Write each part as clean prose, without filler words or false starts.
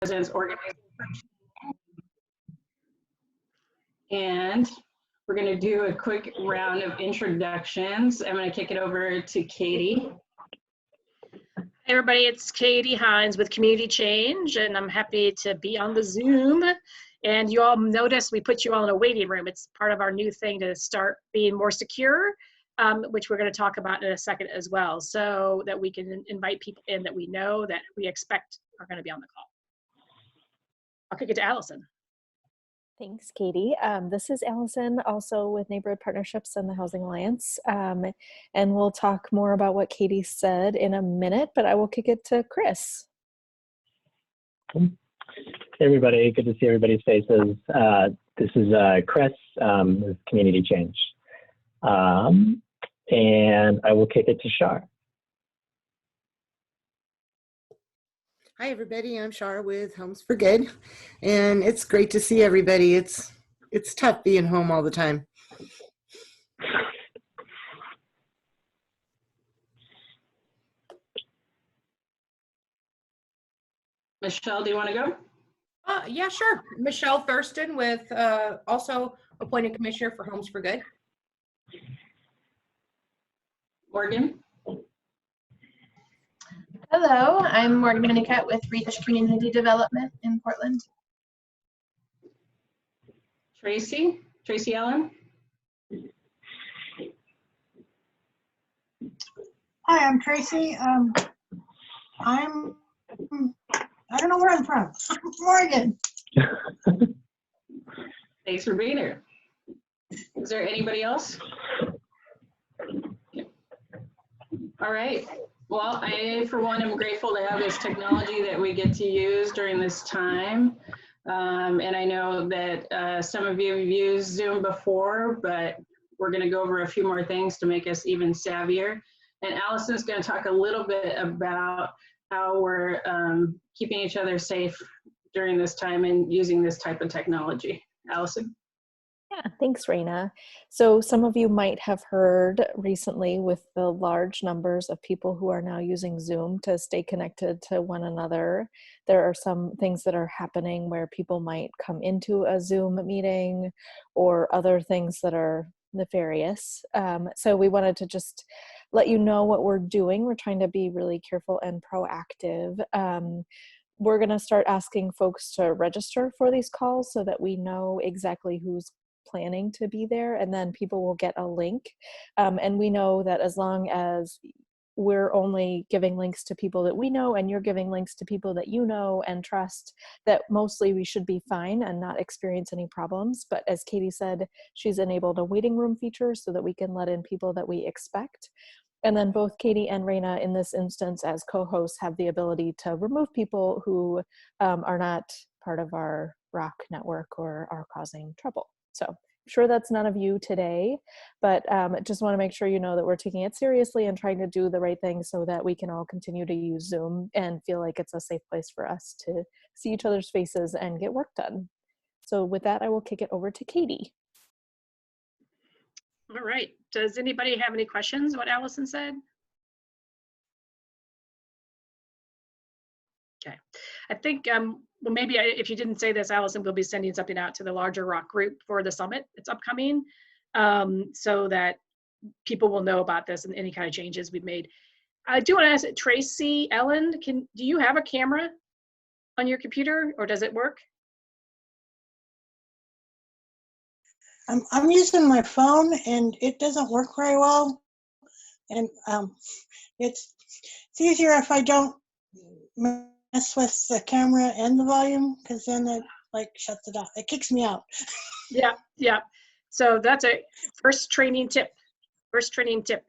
President's organization. And we're going to do a quick round of introductions. I'm going to kick it over to Katie. Hey everybody, it's Katie Hines with Community Change, and I'm happy to be on the Zoom. And you all notice we put you all in a waiting room. It's part of our new thing to start being more secure, which we're going to talk about in a second as well, so that we can invite people in that we know that we expect are going to be on the call. I'll kick it to Allison. Thanks, Katie. This is Allison, also with Neighborhood Partnerships and the Housing Alliance. And we'll talk more about what Katie said in a minute, but I will kick it to Chris. Hey everybody, good to see everybody's faces. This is Chris with Community Change. And I will kick it to Shar. Hi everybody, I'm Shar with Homes for Good, and it's great to see everybody. It's tough being home all the time. Michelle, do you want to go? Yeah, sure. Michelle Thurston with also appointed commissioner for Homes for Good. Morgan? Hello, I'm Morgan Minicut with Reach Community Development in Portland. Tracy Allen? Hi, I'm Tracy. I don't know where I'm from. Morgan. Thanks for being here. Is there anybody else? All right. Well, I, for one, am grateful to have this technology that we get to use during this time. And I know that some of you have used Zoom before, but we're going to go over a few more things to make us even savvier. And Allison's going to talk a little bit about how we're keeping each other safe during this time and using this type of technology. Allison? Yeah, thanks, Raina. So some of you might have heard recently with the large numbers of people who are now using Zoom to stay connected to one another. There are some things that are happening where people might come into a Zoom meeting or other things that are nefarious. So we wanted to just let you know what we're doing. We're trying to be really careful and proactive. We're going to start asking folks to register for these calls so that we know exactly who's planning to be there, and then people will get a link. And we know that as long as we're only giving links to people that we know and you're giving links to people that you know and trust, that mostly we should be fine and not experience any problems. But as Katie said, she's enabled a waiting room feature so that we can let in people that we expect. And then both Katie and Raina in this instance as co-hosts have the ability to remove people who are not part of our ROC network or are causing trouble. So I'm sure that's none of you today, but just want to make sure you know that we're taking it seriously and trying to do the right thing so that we can all continue to use Zoom and feel like it's a safe place for us to see each other's faces and get work done. So with that, I will kick it over to Katie. All right. Does anybody have any questions, what Allison said? Okay. I think, well, maybe if you didn't say this, Allison, we'll be sending something out to the larger ROC group for the summit that's upcoming, so that people will know about this and any kind of changes we've made. I do want to ask Tracy Ellen, do you have a camera on your computer, or does it work? I'm using my phone and it doesn't work very well. And it's easier if I don't mess with the camera and the volume, because then it like shuts it off. It kicks me out. Yeah. So that's a first training tip. First training tip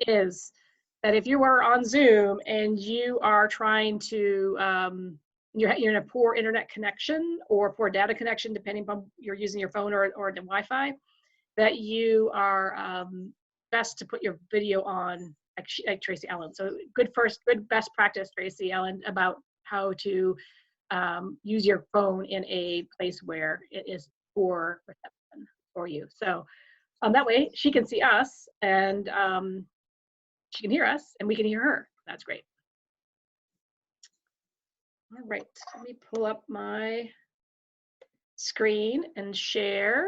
is that if you are on Zoom and you are trying to, you're in a poor internet connection or poor data connection, depending on you're using your phone or the Wi-Fi, that you are best to put your video on like Tracy Ellen. So good best practice, Tracy Ellen, about how to use your phone in a place where it is poor reception for you. So that way she can see us and she can hear us and we can hear her. That's great. All right, let me pull up my screen and share.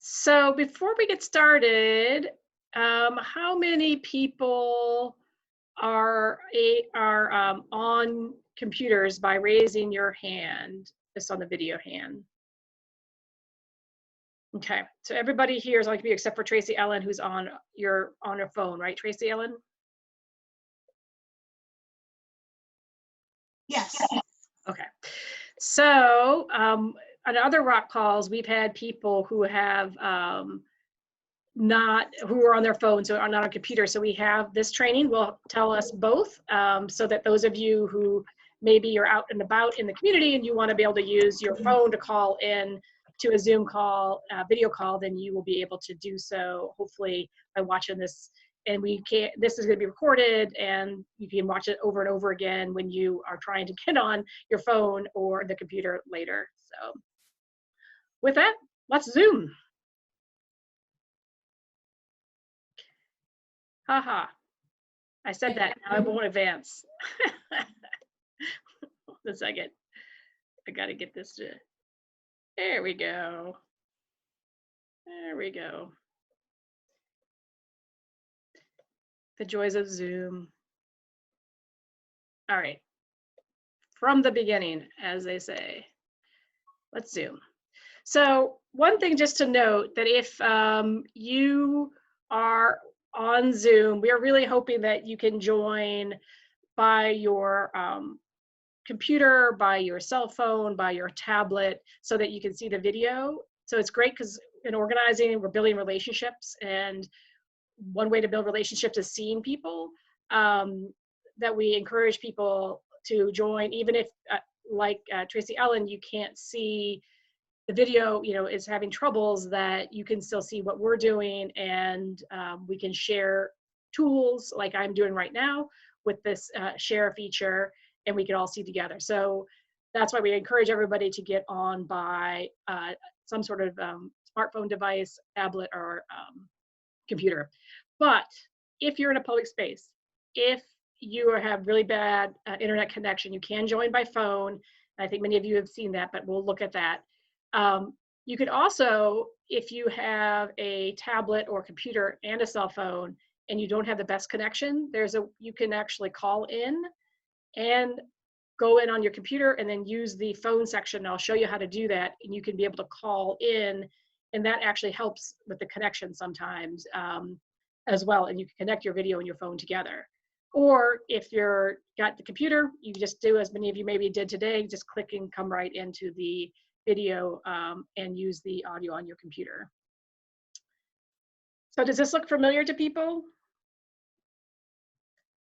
So before we get started, how many people are on computers by raising your hand, just on the video hand? Okay, so everybody here is on computer except for Tracy Ellen, who's on her phone, right, Tracy Ellen? Yes. Okay, so on other ROC calls, we've had people who have who are on their phones, so are not on computer. So we have this training will tell us both, so that those of you who maybe you're out and about in the community and you want to be able to use your phone to call in to a Zoom call, video call, then you will be able to do so, hopefully by watching this. And this is going to be recorded, and you can watch it over and over again when you are trying to get on your phone or the computer later. So with that, let's Zoom. Haha, I said that, now I won't advance. Hold a second, I gotta get this to, there we go. There we go. The joys of Zoom. All right, from the beginning, as they say. Let's Zoom. So one thing just to note, that if you are on Zoom, we are really hoping that you can join by your computer, by your cell phone, by your tablet, so that you can see the video. So it's great because in organizing, we're building relationships, and one way to build relationships is seeing people, that we encourage people to join, even if like Tracy Ellen, you can't see the video, is having troubles, that you can still see what we're doing, and we can share tools like I'm doing right now with this share feature, and we can all see together. So that's why we encourage everybody to get on by some sort of smartphone device, tablet, or computer. But if you're in a public space, if you have really bad internet connection, you can join by phone. I think many of you have seen that, but we'll look at that. You could also, if you have a tablet or computer and a cell phone and you don't have the best connection, you can actually call in and go in on your computer and then use the phone section. I'll show you how to do that, and you can be able to call in, and that actually helps with the connection sometimes as well, and you can connect your video and your phone together. Or if you're got the computer, you just do as many of you maybe did today, just click and come right into the video and use the audio on your computer. So does this look familiar to people?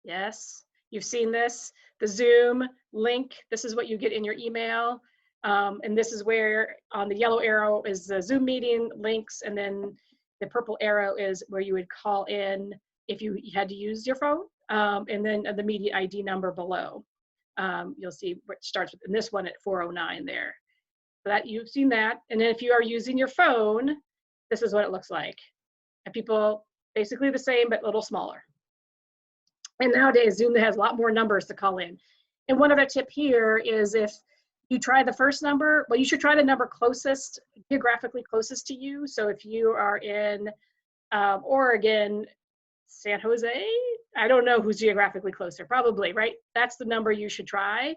Yes, you've seen this. The Zoom link, this is what you get in your email. And this is where on the yellow arrow is the Zoom meeting links, and then the purple arrow is where you would call in if you had to use your phone, and then the media ID number below. You'll see what starts with, and this one at 409 there. So that you've seen that. And then if you are using your phone, this is what it looks like. And people basically the same, but a little smaller. And nowadays, Zoom has a lot more numbers to call in. And one other tip here is, if you try the first number, well, you should try the number closest, geographically closest to you. So if you are in Oregon, San Jose, I don't know who's geographically closer, probably, right? That's the number you should try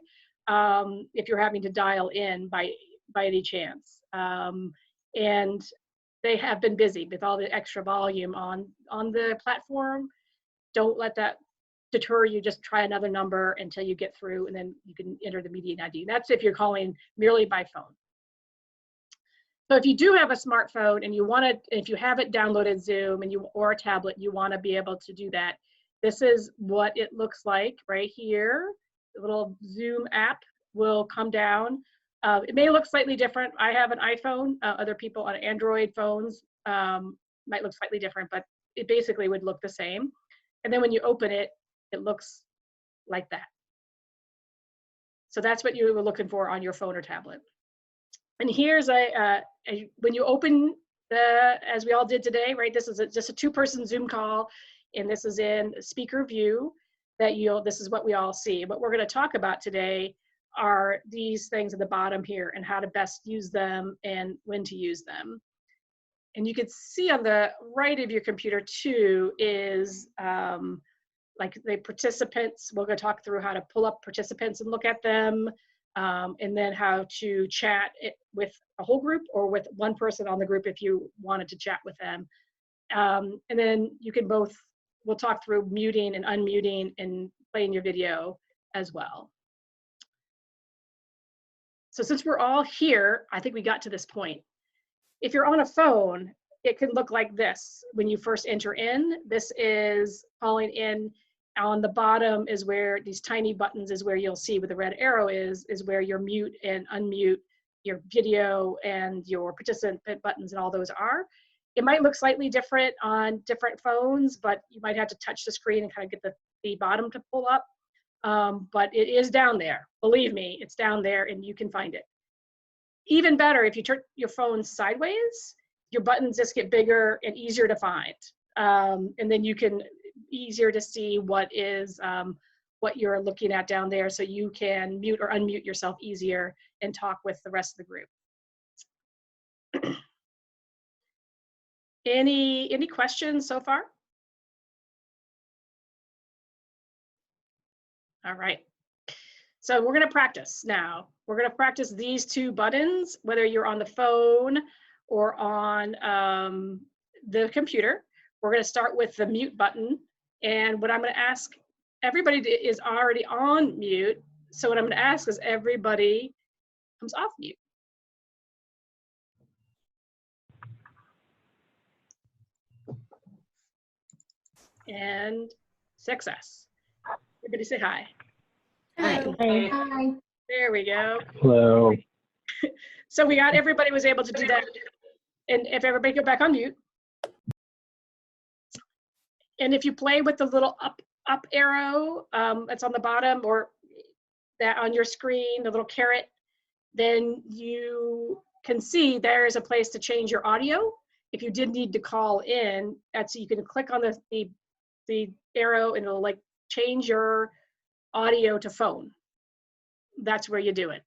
if you're having to dial in by any chance. And they have been busy with all the extra volume on the platform. Don't let that deter you. Just try another number until you get through, and then you can enter the meeting ID. That's if you're calling merely by phone. So if you do have a smartphone and you want to, if you haven't downloaded Zoom or a tablet, you want to be able to do that. This is what it looks like right here. The little Zoom app will come down. It may look slightly different. I have an iPhone. Other people on Android phones might look slightly different, but it basically would look the same. And then when you open it, it looks like that. So that's what you were looking for on your phone or tablet. And here's when you open as we all did today, right? This is just a two-person Zoom call, and this is in speaker view. that this is what we all see. What we're going to talk about today are these things at the bottom here and how to best use them and when to use them. And you can see on the right of your computer too is like the participants. We're going to talk through how to pull up participants and look at them, and then how to chat with a whole group or with one person on the group if you wanted to chat with them. And then you can we'll talk through muting and unmuting and playing your video as well. So since we're all here, I think we got to this point. If you're on a phone, it can look like this when you first enter in. This is calling in. On the bottom is where these tiny buttons is where you'll see where the red arrow is where your mute and unmute, your video and your participant buttons and all those are. It might look slightly different on different phones, but you might have to touch the screen and kind of get the bottom to pull up. But it is down there. Believe me, it's down there and you can find it. Even better, if you turn your phone sideways, your buttons just get bigger and easier to find. And then you can easier to see what you're looking at down there, so you can mute or unmute yourself easier and talk with the rest of the group. Any questions so far? All right. So we're going to practice now. We're going to practice these two buttons, whether you're on the phone or on the computer. We're going to start with the mute button. And what I'm going to ask, everybody is already on mute. So what I'm going to ask is everybody comes off mute. And success. Everybody say hi. Hi. Hi. There we go. Hello. So we got, everybody was able to do that. And if everybody go back on mute. And if you play with the little up arrow that's on the bottom, or that on your screen, the little caret, then you can see there is a place to change your audio. If you did need to call in, you can click on the arrow and it'll like change your audio to phone. That's where you do it.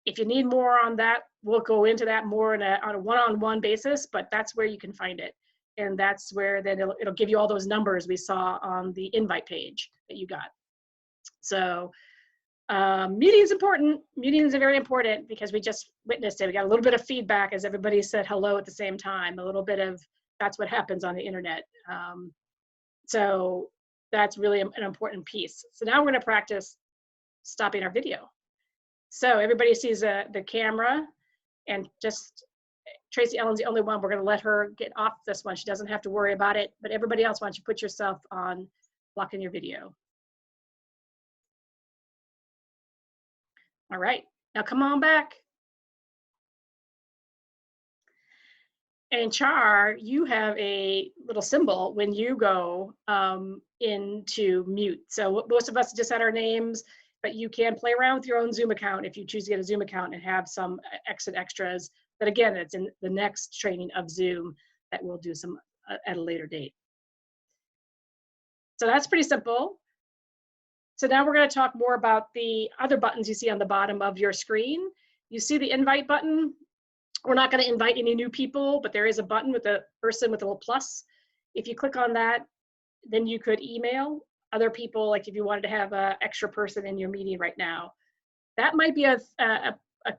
If you need more on that, we'll go into that more on a one-on-one basis, but that's where you can find it. And that's where then it'll give you all those numbers we saw on the invite page that you got. So muting is important. Muting is very important because we just witnessed it. We got a little bit of feedback as everybody said hello at the same time. A little bit of, that's what happens on the internet. So that's really an important piece. So now we're going to practice stopping our video. So everybody sees the camera, and just Tracy Ellen's the only one. We're going to let her get off this one. She doesn't have to worry about it. But everybody else, why don't you put yourself on blocking your video. All right, now come on back. And Char, you have a little symbol when you go into mute. So most of us just had our names, but you can play around with your own Zoom account if you choose to get a Zoom account and have some extras. But again, it's in the next training of Zoom that we'll do some at a later date. So that's pretty simple. So now we're going to talk more about the other buttons you see on the bottom of your screen. You see the invite button. We're not going to invite any new people, but there is a button with a person with a little plus. If you click on that, then you could email other people, like if you wanted to have an extra person in your meeting right now. That might be a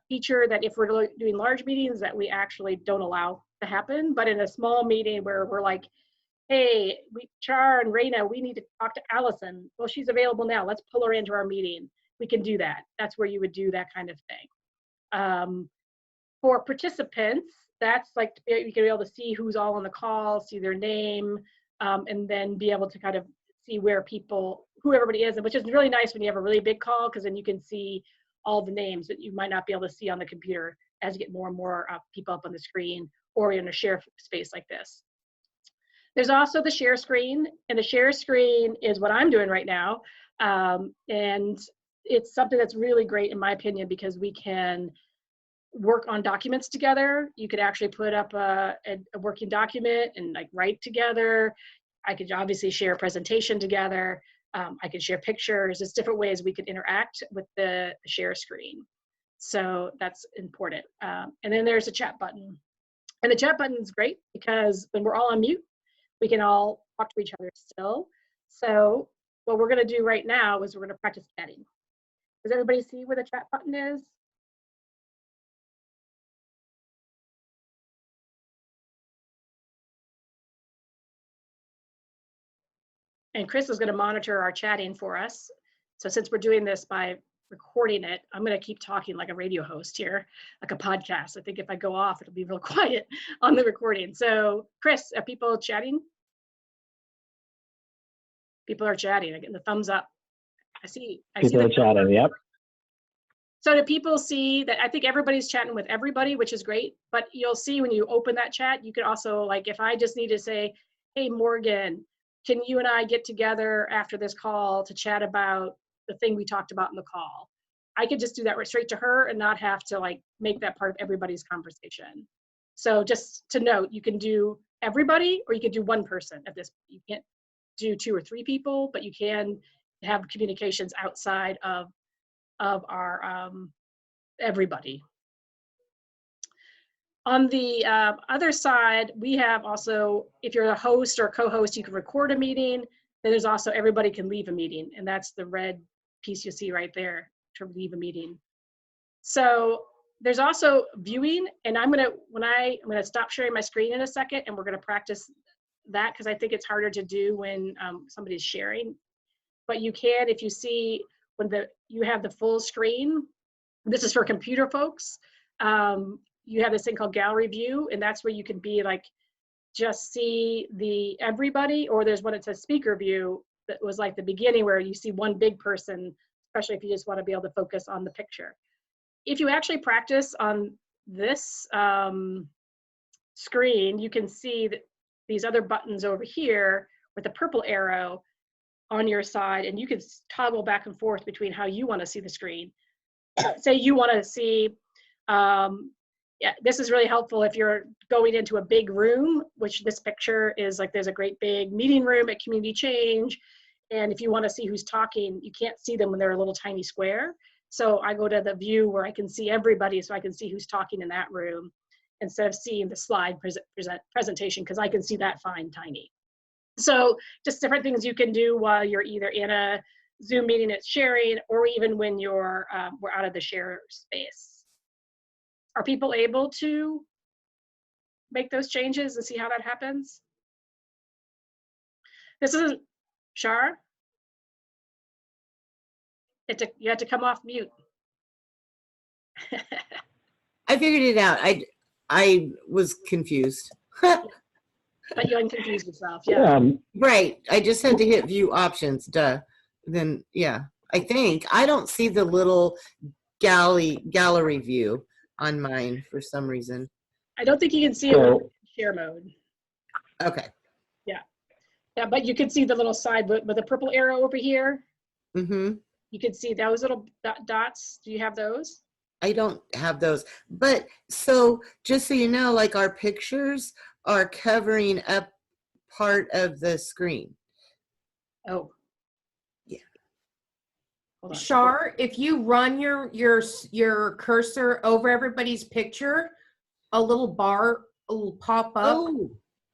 feature that if we're doing large meetings that we actually don't allow to happen, but in a small meeting where we're like, hey, Char and Raina, we need to talk to Allison. Well, she's available now. Let's pull her into our meeting. We can do that. That's where you would do that kind of thing. For participants, that's like you can be able to see who's all on the call, see their name, and then be able to kind of see where who everybody is, and which is really nice when you have a really big call, because then you can see all the names that you might not be able to see on the computer as you get more and more people up on the screen or in a share space like this. There's also the share screen, and the share screen is what I'm doing right now. And it's something that's really great in my opinion, because we can work on documents together. You could actually put up a working document and like write together. I could obviously share a presentation together. I can share pictures. There's different ways we could interact with the share screen. So that's important. And then there's a chat button. And the chat button is great because when we're all on mute, we can all talk to each other still. So what we're going to do right now is we're going to practice chatting. Does everybody see where the chat button is? And Chris is going to monitor our chatting for us. So since we're doing this by recording it, I'm going to keep talking like a radio host here, like a podcast. I think if I go off, it'll be real quiet on the recording. So Chris, are people chatting? People are chatting. I'm getting the thumbs up. I see People are chatting, yep. So do people see that? I think everybody's chatting with everybody, which is great. But you'll see when you open that chat, you can also, like, if I just need to say, hey, Morgan, can you and I get together after this call to chat about the thing we talked about in the call? I could just do that right straight to her and not have to like make that part of everybody's conversation. So just to note, you can do everybody or you can do one person at this. You can't do 2 or 3 people, but you can have communications outside of our everybody. On the other side, we have also, if you're a host or co-host, you can record a meeting. Then there's also everybody can leave a meeting, and that's the red piece you see right there to leave a meeting. So there's also viewing, and I'm gonna stop sharing my screen in a second, and we're gonna practice that because I think it's harder to do when somebody's sharing. But you can, if you see when you have the full screen. This is for computer folks. You have this thing called gallery view, and that's where you can be like, just see the everybody, or there's one that says speaker view that was like the beginning where you see one big person, especially if you just want to be able to focus on the picture. If you actually practice on this screen, you can see that these other buttons over here with the purple arrow on your side, and you can toggle back and forth between how you want to see the screen. Say you want to see, yeah, this is really helpful if you're going into a big room, which this picture is like, there's a great big meeting room at Community Change. And if you want to see who's talking, you can't see them when they're a little tiny square. So I go to the view where I can see everybody, so I can see who's talking in that room instead of seeing the slide presentation, because I can see that fine tiny. So just different things you can do while you're either in a Zoom meeting that's sharing, or even when you're we're out of the share space. Are people able to make those changes and see how that happens? This isn't Shar. You had to come off mute. I figured it out. I was confused. But you unconfused yourself, yeah. Right. I just had to hit view options. Duh. Then yeah. I think I don't see the little gallery view on mine for some reason. I don't think you can see it with share mode. Okay. Yeah. Yeah, but you can see the little side with the purple arrow over here. Mm-hmm. You can see those little dots. Do you have those? I don't have those. But so just so you know, like our pictures are covering up part of the screen. Oh. Yeah. Shar, if you run your cursor over everybody's picture, a little bar will pop up. Oh.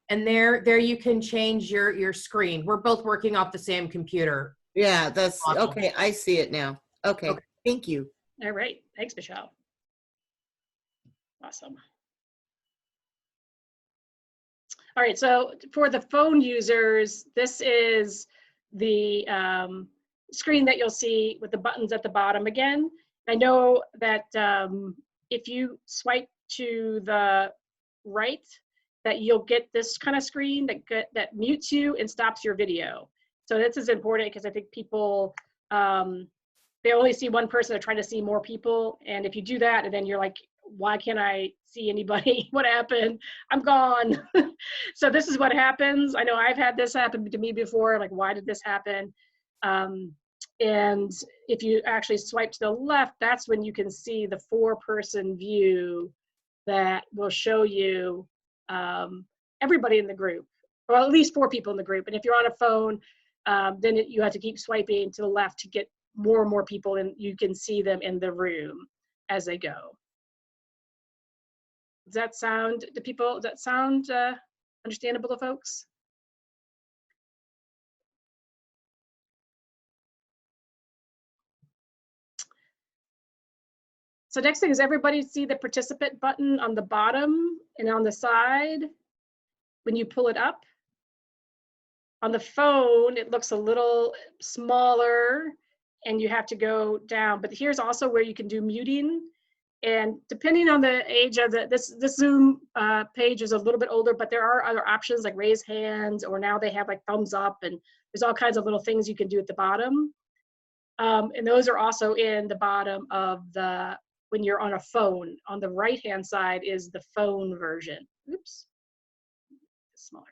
And there you can change your screen. We're both working off the same computer. Yeah, that's Awesome. okay. I see it now. Okay. Thank you. All right. Thanks, Michelle. Awesome. All right. So for the phone users, this is the screen that you'll see with the buttons at the bottom again. I know that if you swipe to the right, that you'll get this kind of screen that mutes you and stops your video. So this is important because I think people, they only see one person, they're trying to see more people. And if you do that, and then you're like, why can't I see anybody? What happened? I'm gone. So this is what happens. I know I've had this happen to me before. Like, why did this happen? And if you actually swipe to the left, that's when you can see the 4-person view that will show you everybody in the group, or at least 4 people in the group. And if you're on a phone, then you have to keep swiping to the left to get more and more people, and you can see them in the room as they go. Does that sound to people? Does that sound understandable to folks? So next thing is everybody see the participant button on the bottom and on the side when you pull it up. On the phone, it looks a little smaller and you have to go down, but here's also where you can do muting. And depending on the age of this Zoom page is a little bit older, but there are other options like raise hands, or now they have like thumbs up, and there's all kinds of little things you can do at the bottom. And those are also in the bottom of the, when you're on a phone. On the right-hand side is the phone version. Oops, smaller.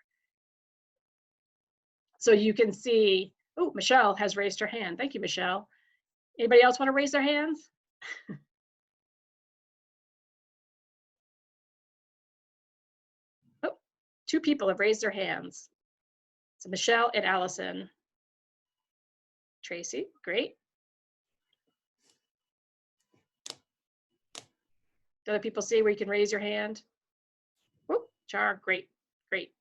So you can see, oh, Michelle has raised her hand. Thank you, Michelle. Anybody else want to raise their hands? Oh, 2 people have raised their hands. So Michelle and Allison. Tracy, great. Do other people see where you can raise your hand? Oh, Char, great, great.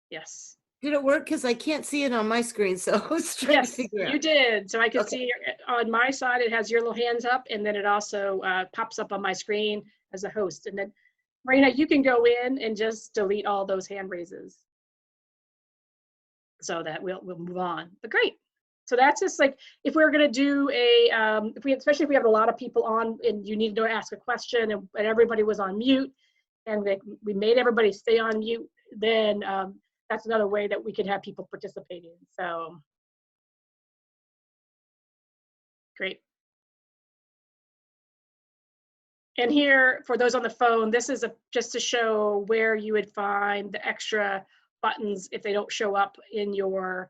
Yes. Did it work? Because I can't see it on my screen, so I was trying Yes, to figure out. you did. So I can Okay. see on my side, it has your little hands up, and then it also pops up on my screen as a host. And then, Marina, you can go in and just delete all those hand raises so that we'll move on. But great. So that's just like, if we're going to do a, especially if we have a lot of people on and you need to ask a question and everybody was on mute and we made everybody stay on mute, then that's another way that we can have people participating. So great. And here, for those on the phone, this is just to show where you would find the extra buttons if they don't show up in your,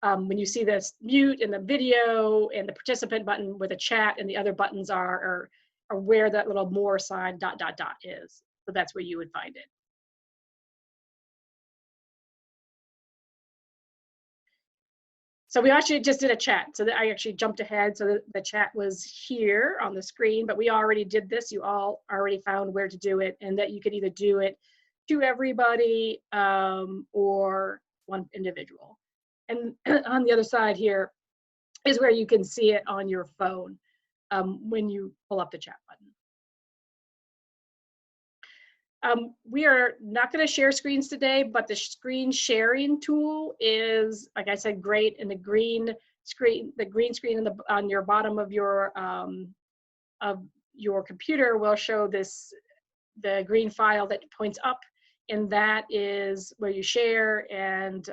when you see this mute in the video and the participant button with a chat, and the other buttons are where that little more sign ... is. So that's where you would find it. So we actually just did a chat. So that I actually jumped ahead. So the chat was here on the screen, but we already did this. You all already found where to do it, and that you could either do it to everybody or one individual. And on the other side here is where you can see it on your phone when you pull up the chat button. We are not going to share screens today, but the screen sharing tool is, like I said, great. And the green screen on your bottom of your computer will show the green file that points up, and that is where you share. And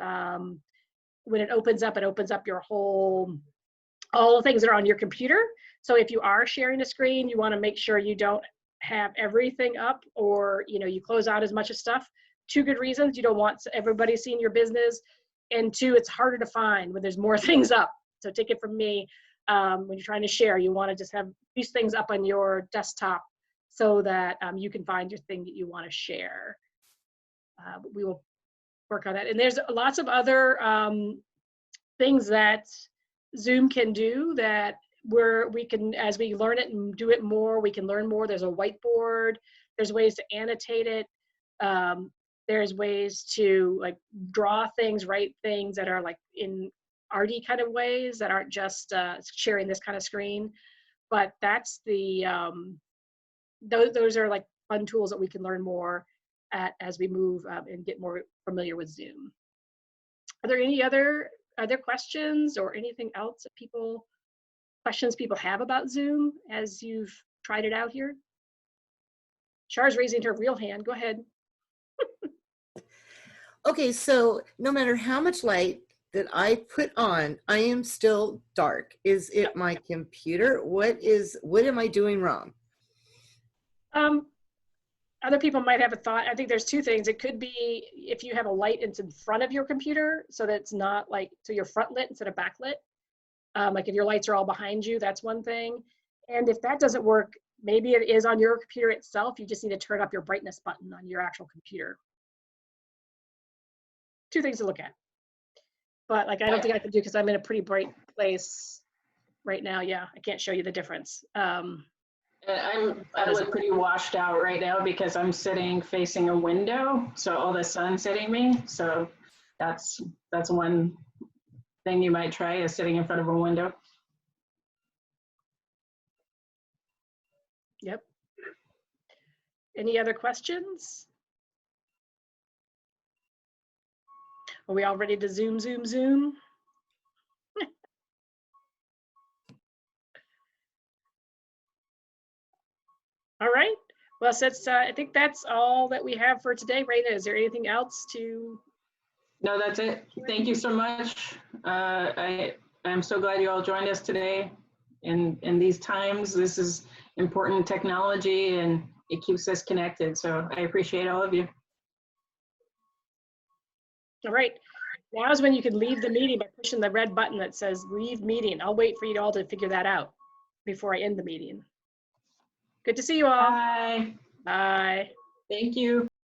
when it opens up your all the things that are on your computer. So if you are sharing a screen, you want to make sure you don't have everything up, or you close out as much of stuff. 2 good reasons: you don't want everybody seeing your business, and 2, it's harder to find when there's more things up. So take it from me, when you're trying to share, you want to just have these things up on your desktop so that you can find your thing that you want to share. We will work on that. And there's lots of other things that Zoom can do that we can, as we learn it and do it more, we can learn more. There's a whiteboard, there's ways to annotate it. There's ways to like draw things, write things that are like in arty kind of ways that aren't just sharing this kind of screen. But that's the, those are like fun tools that we can learn more as we move and get more familiar with Zoom. Are there any other questions or anything else that questions people have about Zoom as you've tried it out here? Char's raising her real hand. Go ahead. Okay, so no matter how much light that I put on, I am still dark. Is it my computer? What am I doing wrong? Other people might have a thought. I think there's 2 things. It could be if you have a light that's in front of your computer, so that it's not like, so you're front lit instead of backlit. Like if your lights are all behind you, that's one thing. And if that doesn't work, maybe it is on your computer itself. You just need to turn up your brightness button on your actual computer. 2 things to look at. but like I don't think I can do because I'm in a pretty bright place right now. Yeah, I can't show you the difference. And I look pretty washed out right now because I'm sitting facing a window, so all the sun's hitting me. So that's one thing you might try, is sitting in front of a window. Yep. Any other questions? Are we all ready to zoom, zoom, zoom? All right. Well, since I think that's all that we have for today, Raina, is there anything else to? No, that's it. Thank you so much. I'm so glad you all joined us today. In these times, this is important technology and it keeps us connected. So I appreciate all of you. All right. Now is when you can leave the meeting by pushing the red button that says leave meeting. I'll wait for you all to figure that out before I end the meeting. Good to see you all. Bye. Bye. Thank you.